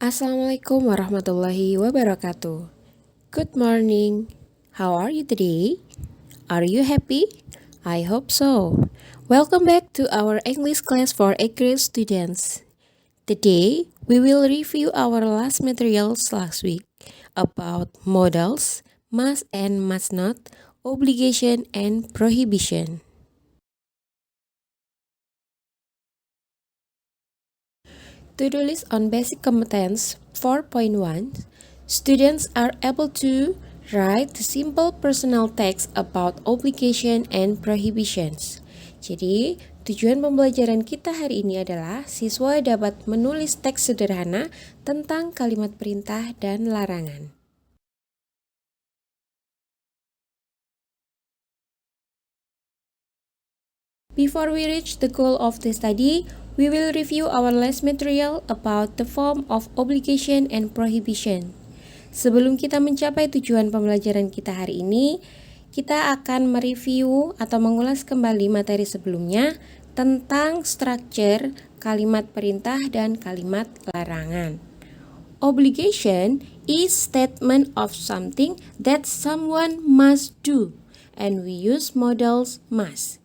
Assalamualaikum warahmatullahi wabarakatuh. Good morning. How are you today? Are you happy? I hope so. Welcome back to our English class for 8th grade students. Today, we will review our last materials last week about modals, must and must not, obligation and prohibition. To-do list on basic competence 4.1, students are able to write simple personal text about obligation and prohibitions. Jadi, tujuan pembelajaran kita hari ini adalah siswa dapat menulis teks sederhana tentang kalimat perintah dan larangan. Before we reach the goal of the study, we will review our last material about the form of obligation and prohibition. Sebelum kita mencapai tujuan pembelajaran kita hari ini, kita akan mereview atau mengulas kembali materi sebelumnya tentang structure kalimat perintah dan kalimat larangan. Obligation is statement of something that someone must do, and we use modals must.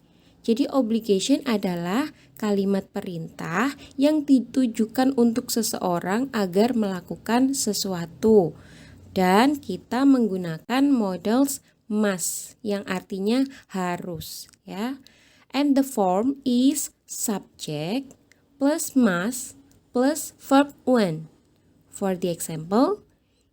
Jadi obligation adalah kalimat perintah yang ditujukan untuk seseorang agar melakukan sesuatu. Dan kita menggunakan modals must yang artinya harus, ya. And the form is subject plus must plus verb one. For the example,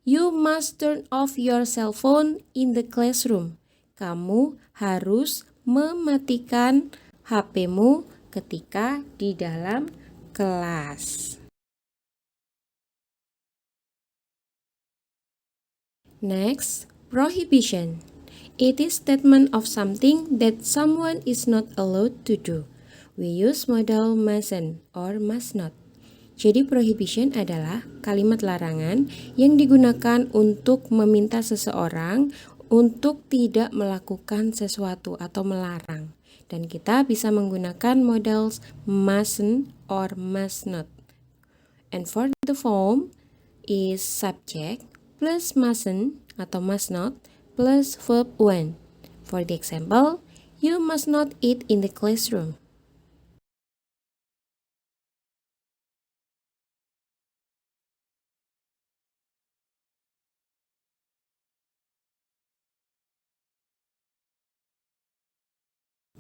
you must turn off your cell phone in the classroom. Kamu harus mematikan HP-mu ketika di dalam kelas. Next, prohibition. It is statement of something that someone is not allowed to do. We use modal mustn't or must not. Jadi prohibition adalah kalimat larangan yang digunakan untuk meminta seseorang untuk tidak melakukan sesuatu atau melarang. Dan kita bisa menggunakan modals mustn't or must not. And for the form is subject plus mustn't atau must not plus verb one. For the example, you must not eat in the classroom.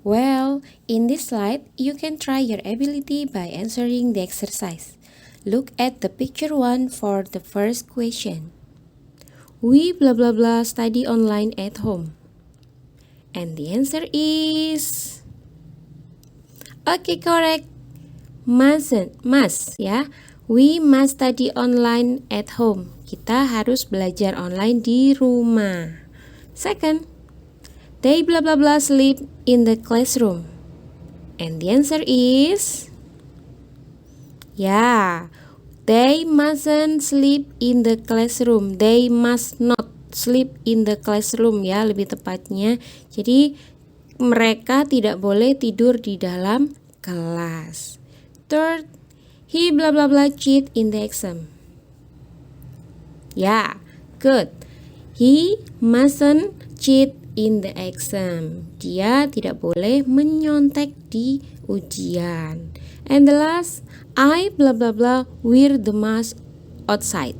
Well, in this slide, you can try your ability by answering the exercise. Look at the picture 1 for the first question. We blah blah blah study online at home. And the answer is... Okay, correct. Must, ya. We must study online at home. Kita harus belajar online di rumah. Second, they blah blah blah sleep in the classroom. And the answer is... Yeah, they mustn't sleep in the classroom. They must not sleep in the classroom, ya, lebih tepatnya. Jadi mereka tidak boleh tidur di dalam kelas. Third, he blah blah blah cheat in the exam. Yeah, good. He mustn't cheat in the exam. Dia tidak boleh menyontek di ujian. And the last, I blah blah blah wear the mask outside.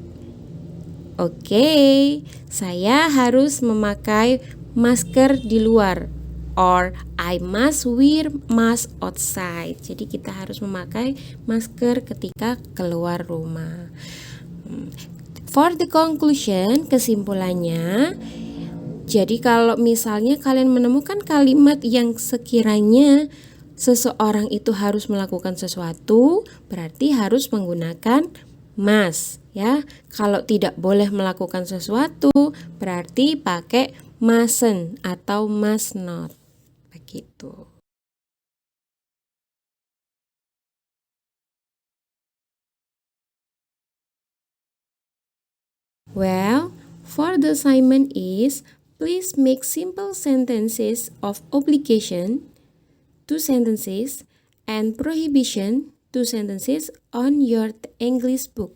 Oke, saya harus memakai masker di luar. Or I must wear mask outside. Jadi kita harus memakai masker ketika keluar rumah. For the conclusion, kesimpulannya, jadi kalau misalnya kalian menemukan kalimat yang sekiranya seseorang itu harus melakukan sesuatu, berarti harus menggunakan must, ya. Kalau tidak boleh melakukan sesuatu, berarti pakai mustn't atau must not. Begitu. Well, for the assignment is, please make simple sentences of obligation, 2 sentences, and prohibition, 2 sentences on your English book.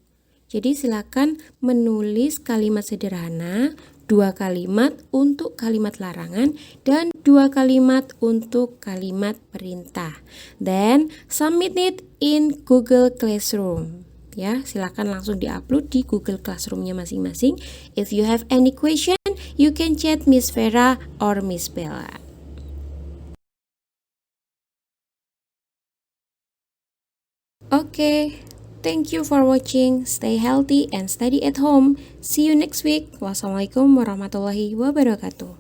Jadi silakan menulis kalimat sederhana, 2 kalimat untuk kalimat larangan, dan 2 kalimat untuk kalimat perintah. Then submit it in Google Classroom. Ya, silakan langsung diupload di Google Classroom-nya masing-masing. If you have any question, you can chat Miss Vera or Miss Bella. Okay. Thank you for watching. Stay healthy and study at home. See you next week. Wassalamualaikum warahmatullahi wabarakatuh.